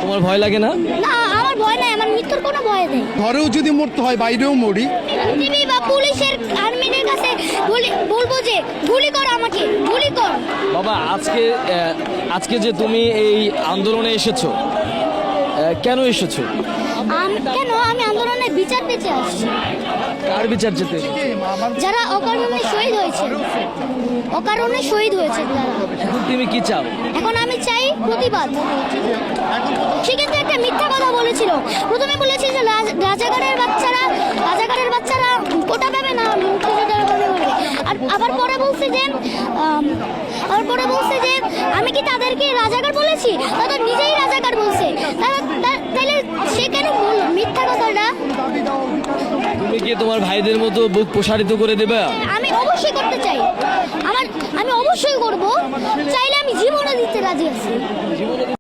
তোমার ভয় লাগে না? না, আমার ভয় নাই, আমার মৃত্যুর কোনো ভয় নেই। ঘরেও যদি মরতে হয় বাইরেও মরি। টিভি বা পুলিশের আর্মিদের কাছে বলবো যে গুলি কর, আমাকে গুলি কর। বাবা, আজকে যে তুমি এই আন্দোলনে এসেছো, কেন এসেছো? কেন? আমি আন্দোলনের বিচার পেতে আসছি। কার বিচার যেতে? যারা অকারণে শহীদ হয়েছে, অকারণে শহীদ হয়েছে তারা। এখন তুমি কি চাও? এখন আমি চাই প্রতিবাদ। সে কিন্তু একটা মিথ্যা কথা বলেছিল। প্রথমে বলেছে যে রাজাকারের বাচ্চারা কোটা পাবে না, মুক্তিযোদ্ধারা পাবে বলে। আর আবার পরে বলছে যে আমি কি তাদেরকে রাজাকার বলেছি? তারা নিজেই রাজাকার বলছে। তাহলে সে কেন বলল মিথ্যা কথাটা? তুমি কি তোমার ভাইদের মতো বুক প্রসারিত করে দেবে? আমি অবশ্যই করতে চাই। আমি অবশ্যই করব। চাইলে আমি জীবনও দিতে রাজি আছি।